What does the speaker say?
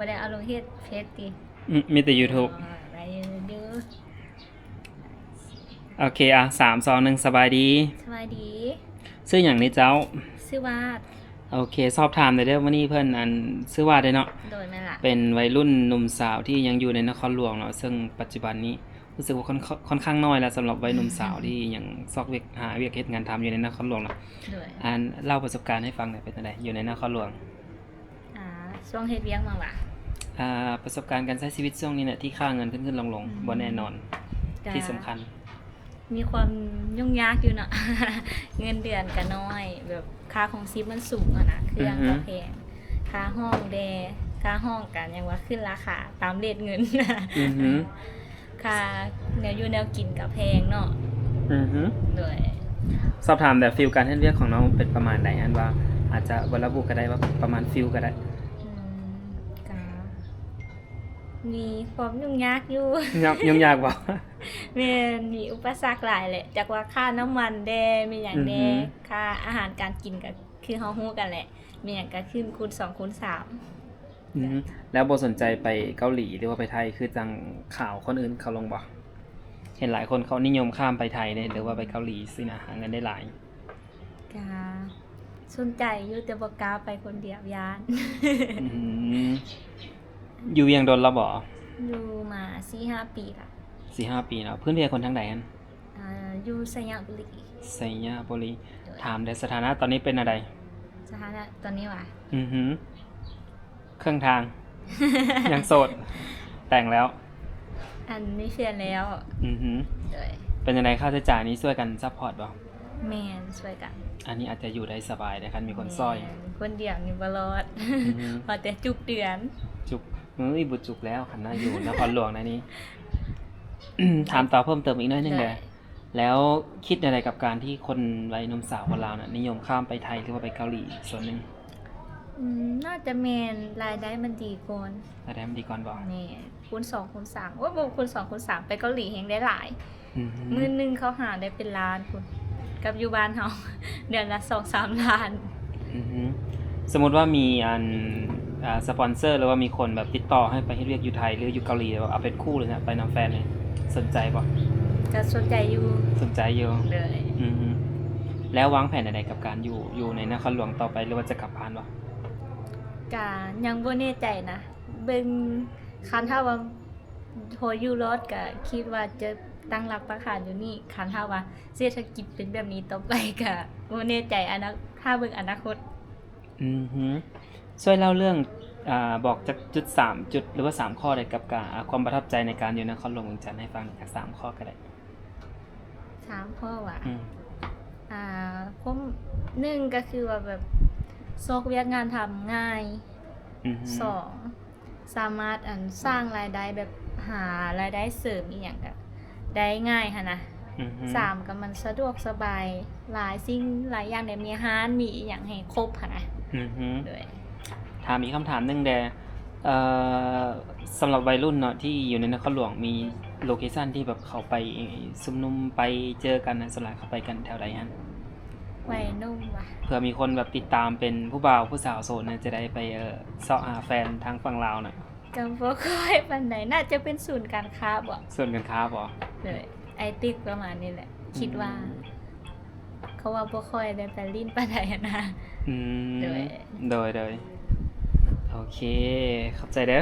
บ่ได้เอาลงเฮ็ดเพจติมีแต่ YouTube ไปอยู่โอเค3 2 1สบายดีสวัสดีชื่อหยังนี่เจ้าชื่อว่าโอเคสอบถามได้เด้อวันนี้เพิ่นชื่อว่าได้เนาะโดยแม่ล่ะเป็นวัยรุ่นหนุ่มสาวที่ยังอยู่ในนครหลวงเนาะซึ่งปัจจุบันนี้รู้สึกว่าค่อนข้างน้อยแล้วสำหรับวัยหนุ่มสาวที่ยังซอกเวียกหาเวียกเฮ็ดงานทำอยู่ในนครหลวงเนาะโดยเล่าประสบการณ์ให้ฟังหน่อยเป็นจังได๋อยู่ในนครหลวงช่วงเฮ็ดเวียกมาว่ะประสบการณ์การใช้ชีวิตช่วงนี้เนี่ยที่ค่าเงินขึ้นๆลงๆบ่แน่นอนที่สำคัญมีความยุ่งยากอยู่เนาะ เงินเดือนก็น้อยแบบค่าของชีพมันสูงอะนะเครื่องก็แพงค่าห้องค่าห้องกันยังว่าขึ้นราคาตามเรทเงินค่าแนวอยู่แนวกินก็แพงเนาะด้วยสอบถามแต่ฟิลการเฮ็ดเวียกของน้องเป็นประมาณใดอันว่าอาจจะบ่ระบุก็ได้ว่าประมาณฟิลก็ได้ก็มีความยุ่งยากอยู่ยุ่งยากบ่แม่นมีอุปสรรคหลายแหละจากว่าค่าน้ำมันแดมีหยังแดค่าอาหารการกินก็คือเฮาฮู้กันแหละมีหยังก็ขึ้นคูณ2คูณ3แล้วบ่สนใจไปเกาหลีหรือว่าไปไทยคือจังข่าวคนอื่นเขาลงบ่เห็นหลายคนเขานิยมข้ามไปไทยเด้หรือว่าไปเกาหลีสินะหาเงินได้หลายก็สนใจอยู่แต่บ่กล้าไปคนเดียวย้านอยู่เวียงดนแล้วบ่อยู่มา 4-5 ปีละ 4-5 ปีแล้วพื้นเพคนทางใดอันอยู่สยามบุรีสยามบุรีถามได้สถานะตอนนี้เป็นอะไรสถานะตอนนี้ว่ะเครื่องทาง ยังโสดแต่งแล้วมีแฟนแล้วเป็นยังไงค่าใช้จ่ายนี้ช่วยกันซัพพอร์ตบ่แม่นช่วยกันอันนี้อาจจะอยู่ได้สบายได้คันมีคนซอยคนเดียวนี่บ่รอดพอแต่จุกเดือนจุกบ่จุกแล้วคันน่าอยู่นครหลวงนะนี้ ถามต่อเพิ่มเติมอีกหน่อยนึงเด้อแล้วคิดอะไรกับการที่คนวัยหนุ่มสาวคนลาวน่ะนิยมข้ามไปไทยหรือว่าไปเกาหลีส่วนนึงน่าจะแม่นรายได้มันดีก่อนรายได้มันดีก่อนบ่นี่คูณ2คูณ3โอ้บ่คูณ2คูณ3ไปเกาหลีแฮงได้หลายมื้อนึงเขาหาได้เป็นล้านพุ่นกับอยู่บ้านเฮาเดือนละ 2-3 ล้านสมมุติว่ามีสปอนเซอร์หรือว่ามีคนแบบติดต่อให้ไปเฮ็ดเวียกอยู่ไทยหรืออยู่เกาหลีเอาเป็นคู่เลยนะไปนำแฟนเลยสนใจบ่ก็สนใจอยู่เลยแล้ววางแผนอะไรกับการอยู่ในนครหลวงต่อไปหรือว่าจะกลับบ้านบ่ก็ยังบ่แน่ใจนะเบิ่งคันถ้าว่าโหอยู่รอดก็คิดว่าจะตั้งหลักปักฐานอยู่นี่คันถ้าว่าเศรษฐกิจเป็นแบบนี้ต่อไปก็บ่แน่ใจถ้าเบิ่งอนาคตช่วยเล่าเรื่องบอกจากจุด3จุดหรือว่า3ข้อได้กับความประทับใจในการอยู่นครหลวงเวียงจันทน์ให้ฟังจาก3ข้อก็ได้3ข้อว่ะผม1ก็คือว่าแบบซอกเวียกงานทำง่าย2สามารถสร้างรายได้แบบหารายได้เสริมอีหยังก็ได้ง่ายหั่นนะ3ก็มันสะดวกสบายหลายสิ่งหลายอย่างได้มีอาหารมีอีหยังให้ครบหั่นนะด้วยถามอีกคำถามนึงสำหรับวัยรุ่นเนาะที่อยู่ในนครหลวงมีโลเคชั่นที่แบบเขาไปซุมนุมไปเจอกันส่วนใหญ่เขาไปกันแถวใดฮะวัยนุ่มว่ะเผื่อมีคนแบบติดตามเป็นผู้บ่าวผู้สาวโสดเนี่ยจะได้ไปเสาะหาแฟนทางฝั่งลาวน่ะก็บ่ค่อยปานใดน่าจะเป็นศูนย์การค้าบ่ศูนย์การค้าบ่เลยไอติกประมาณนี้แหละคิดว่าเขาว่าบ่ค่อยได้ไปลิ้นปานใดนะโดยโอเคเข้าใจเด้อ